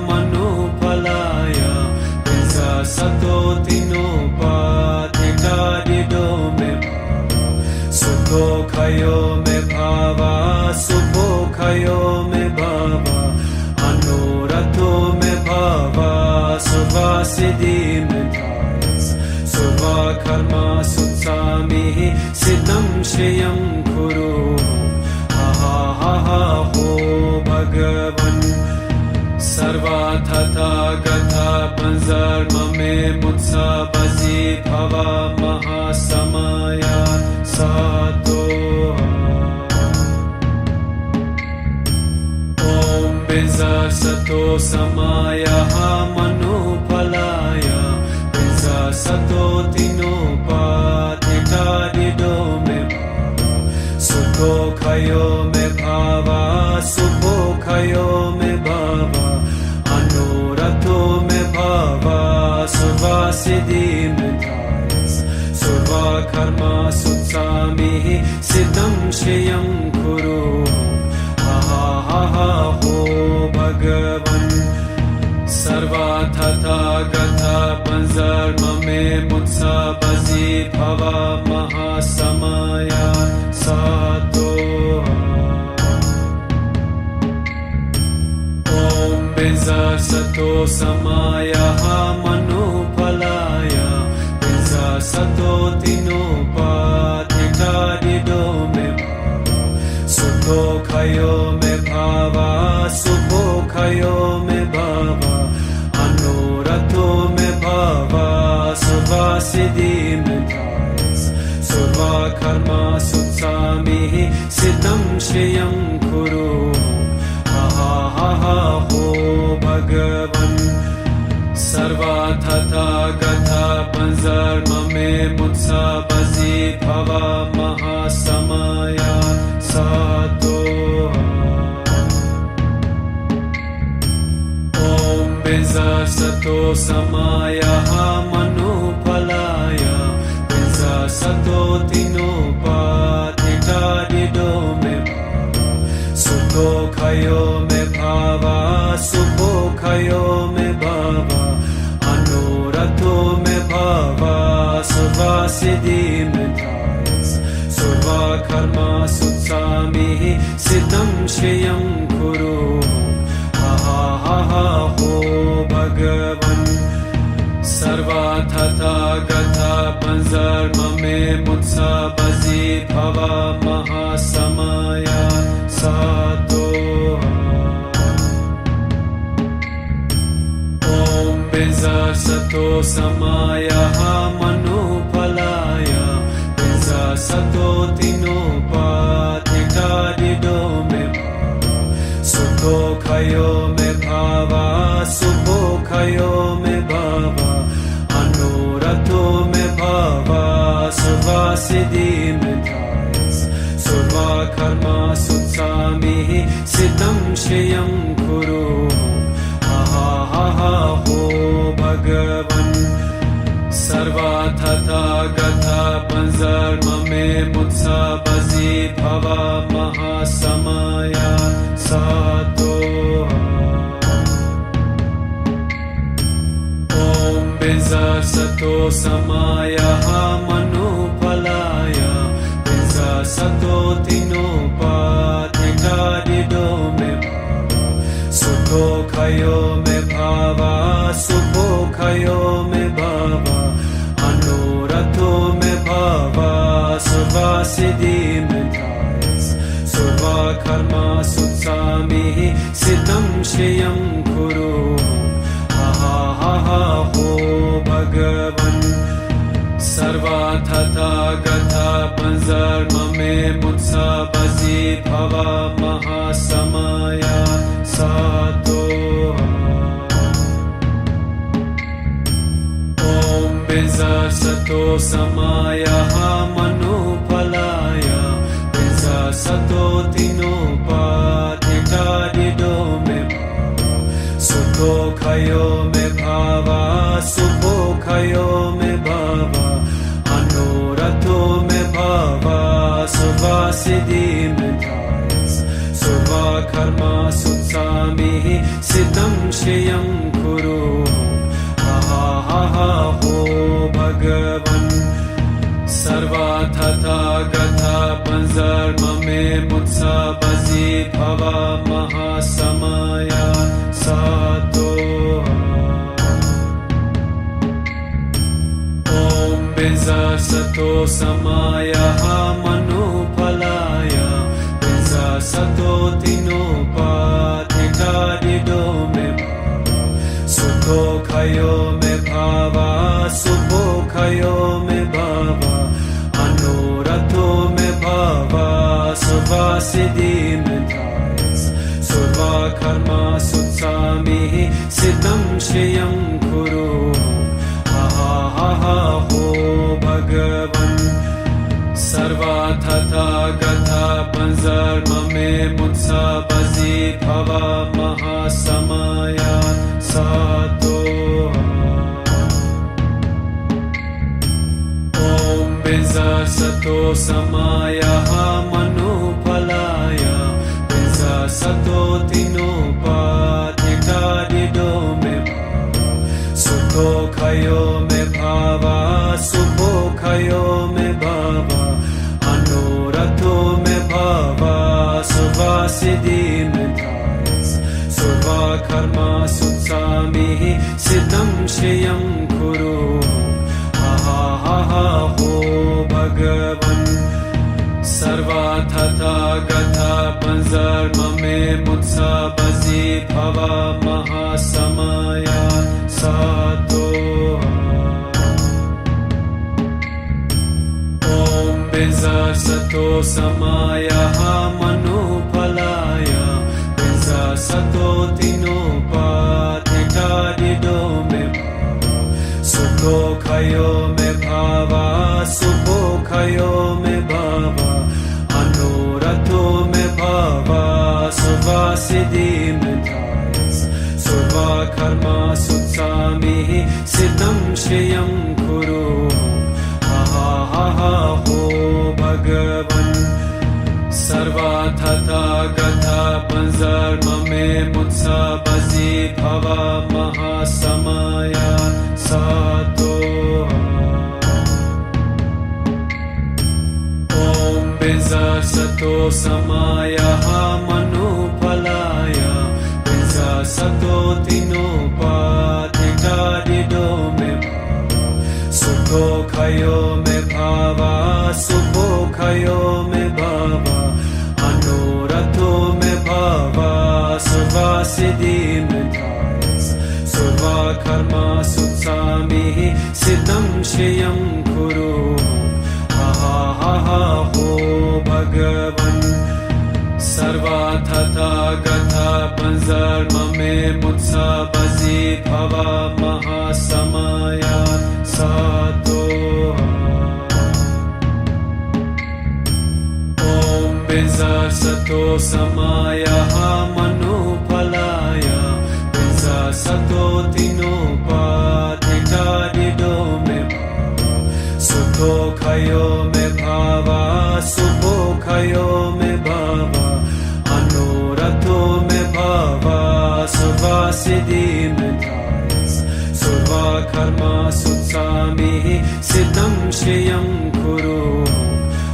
मनुफलाया बिजा सतो तिनोपातिता दिदो मे सुखो खयो मे भावा सुखो खयो मे भावा अनुरतो मे भावा सर्वा सिद्धि मे धायस सर्वा कर्मा सुत्सामि सिद्धं श्रियं कुरु हा हो भगवन् सर्वा तथा गता पंजर्म मे मुत्सा बजी भवा महासमया सातो ओम बिजा सतो समाया मनुफलाया बिजा सतो तिनोपातिता दिदो मे सुखो खयो मे भावा सुखो खयो मे भावा अनुरतो मे भावा सर्वा सिद्धि मे धायस सर्वा कर्मा सुत्सामि सिद्धं श्रियं कुरु हा हो भगवन् सर्वा तथा गता पंजर्म मे मुत्सा बजी भवा महासमया सातो ओम बिजा सतो समाया मनुफलाया बिजा सतो तिनोपातिता दिदो मे सुखो खयो मे भावा सुखो खयो मे भावा अनुरतो मे भावा सर्वा सिद्धि मे धायस सर्वा कर्मा सुत्सामि सिद्धं श्रियं कुरु हा हो भगवन् सर्वा तथा गता पंजर्म मे मुत्सा बजी भवा महासमया सातो ओम बिजा सतो समाया मनुफलाया बिजा सतो तिनोपातिता दिदो मे सुखो खयो मे भावा सुखो खयो मे भावा अनुरतो मे भावा सर्वा सिद्धि मे धायस सर्वा कर्मा सुत्सामि सिद्धं श्रियं कुरु हा हो भगवन् सर्वा तथा गता पंजर्म मे मुत्सा बजी भवा महासमया सातो ओम बिजा सतो समाया मनुफलाया बिजा सतो तिनोपातिता दिदो मे सुखो खयो मे भावा सुखो खयो मे भावा अनुरतो मे भावा सर्वा सिद्धि मे धायस सर्वा कर्मा सुत्सामि सिद्धं श्रियं कुरु हा हो भगवन् सर्वा तथा गता पंज panzarmame mutsabazi bhava mahasamaya satoha. Om Benza Sato Samaya Manupalaya Benza Sato Tinopa Titadido Me Sukho Khayo Me Bhava Sukho Khayo Me Bhava Anurato Me Bhava Survasiddhi Me Thayas Surva Karma Sutsami Siddham Shriyam Kuru Ha ho Bhagavan Sarva Tata Gatha Panzarmame Mutsabazi Bhava Mahasamaya Satoha. Om Benza Sato Samaya Manupalaya Benza Sato Tinopa Titadido Me Sukho Khayo Me Bhava Sukho Khayo Me Bhava Anurato Me Bhava Survasiddhi Me Thayas Surva Karma Sutsami Siddham Shriyam Kuru Ha ho Bhagavan Sarva Tata Gatha Panzarmame Mutsabazi Bhava Mahasamaya Satoha. Om Benza Sato Samaya Manupalaya Benza Sato Tinopa Titadido Me Sukho Khayo Me Bhava Sukho Khayo Me Bhava Anurato Me Bhava Survasiddhi Me Thayas Surva Karma Sutsami Siddham Shriyam Kuru Ha ho Bhagavan Sarva Tata Gatha Panzarmame Mutsabazi Bhava Mahasamaya Satoha. Om Benza Sato Samaya Manupalaya Benza Sato Tinopa Titadido Me Sukho Khayo Me Bhava Sukho Khayo Me Bhava Anurato Me Bhava Survasiddhi Me Thayas Surva Karma Sutsami Siddham Shriyam Kuru Ha ho Bhagavan Sarva Tata Gatha Panzarmame Mutsabazi Bhava Mahasamaya Satoha. Om Benza Sato Samaya Manupalaya Benza Sato Tinopa Titadido Me Sukho Khayo Me Bhava Sukho Khayo Me Bhava Anurato Me Bhava Survasiddhi Me Thayas Surva Karma Sutsami Siddham Shriyam Kuru Ha ho Bhagavan Sarva Tata Gatha Panzarmame Mutsabazi Bhava Mahasamaya Satoha. Om Benza Sato Samaya Manupalaya Benza Sato Tinopa Titadido Me Sukho Khayo Me Bhava Sukho Khayo Me Bhava Anurato Me Bhava Survasiddhi Me Thayas Surva Karma Sutsami Siddham Shriyam Kuru Ha ho Bhagavan Sarva Tata Gatha Panzarmame Mutsabazi Bhava Mahasamaya Satoha. Om Benza Sato Samaya Manupalaya Benza Sato Tinopa Titadido Me Sukho Khayo Me श्रियं कुरु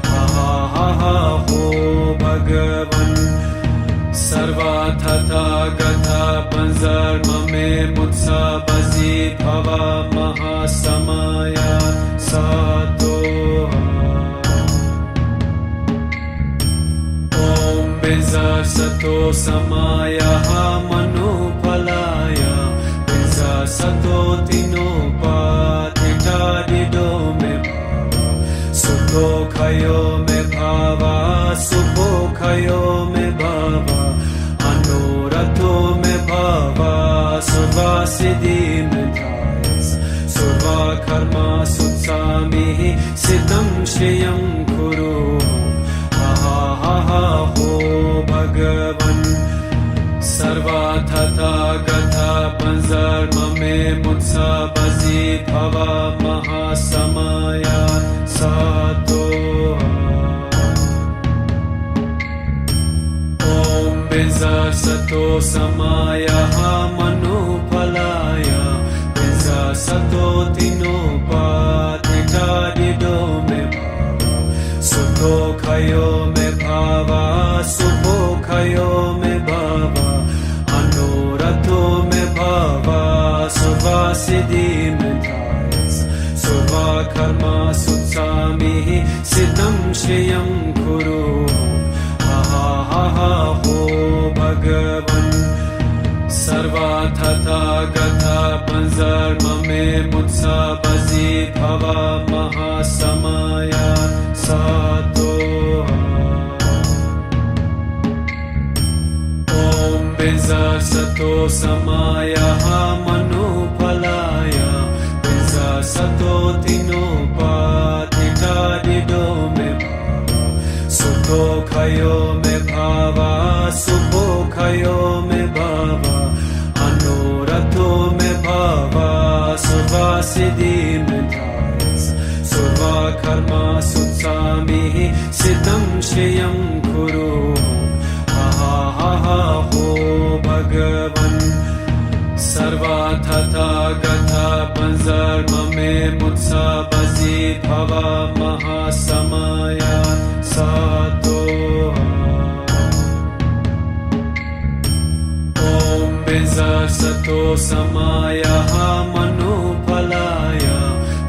हा हा हा हो भगवन् सर्वा तथागता पंजर्म मे मुत्सा बसी भवा महासमया सातो ॐ बिंसा सतो समाया मनुफलाय बिंसा सतो तिनोपाधिकारिदो मे सुखो खयो मे भावा सुखो खयो मे भावा अनुरतो मे भावा सुवासिदि मे धायस सुवा कर्मा सुत्सामि सिद्धं श्रियं कुरु हा हा हा हो भगवन् सर्वा तथागता पंजर्म मे मुत्सा बसी भवा महासमया सातो ॐ बिंसा सतो समाया मनुफलाय बिंसा सतो तिनोपाधिकारिदो मे सुखो खयो मे भावा सुखो खयो मे भावा अनुरतो मे भावा सुवासिदि मे धायस सुवा कर्मा सुत्सामि सिद्धं श्रियं कुरु हा हा हा हो भगवन् सर्वा तथागता पंजर्म मे मुत्सा बसी भवा महासमया सातो ॐ बिंसा सतो समाया मनुफलाय बिंसा सतो तिनोपाधिकारिदो मे सुखो खयो मे भावा सुखो खयो मे भावा अनुरतो मे भावा सुवासिदि मे धायस सुवा कर्मा सुत्सामि सिद्धं श्रियं कुरु हा हा हा हो भगवन् सर्वा तथागता पंजर्म मे मुत्सा बसी भवा महासमया सातो ॐ बिंसा सतो समाया मनुफलाय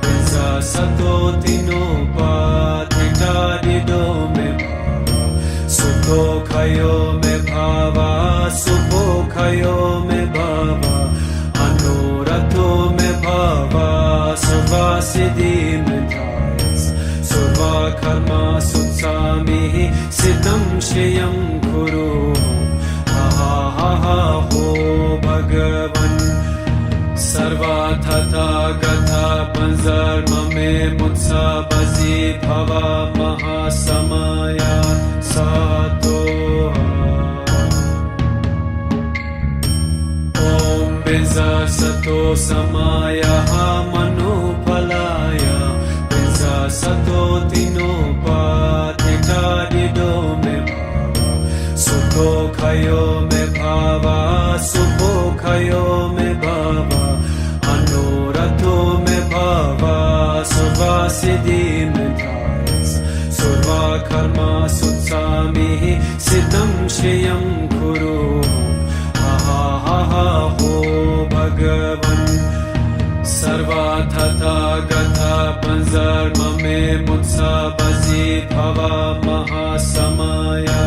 बिंसा सतो तिनोपाधिकारिदो मे सुखो खयो मे भावा सुखो खयो मे भावा अनुरतो मे भावा सुवासिदि मे धायस सुवा कर्मा सुत्सामि सिद्धं श्रियं कुरु हा हा हा हो भगवन् सर्वा तथागता पंजर्म मे मुत्सा बसी भवा महासमया सातो ॐ बिंसा सतो समाया मनुफलाय बिंसा सतो तिनोपाधिकारिदो मे सुखो खयो मे भावा सुखो खयो मे भावा अनुरतो मे भावा सुवासिदि मे धायस सुवा कर्मा सुत्सामि सिद्धं श्रियं कुरु हा हा हा हो भगवन् सर्वा तथागता पंजर्म मे मुत्सा बसी भवा महासमया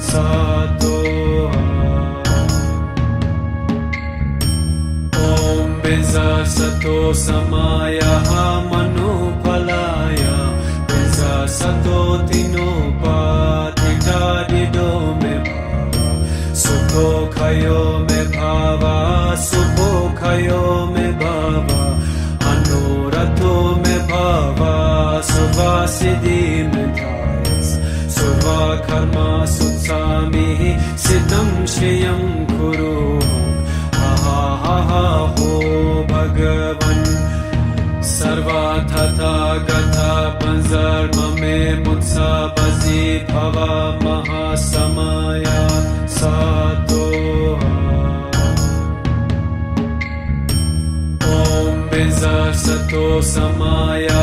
सातो ॐ बिंसा सतो समाया मनुफलाय बिंसा सतो तिनोपाधिकारिदो मे सुखो खयो मे भावा सुखो खयो मे भावा अनुरतो मे भावा सुवासिदि मे धायस सुवा कर्मा सुत्सामि सिद्धं श्रियं कुरु हा हा हा हो भगवन् सर्वा तथागता पंजर्म मे मुत्सा बसी भवा महासमया सातो ॐ बिंसा सतो समाया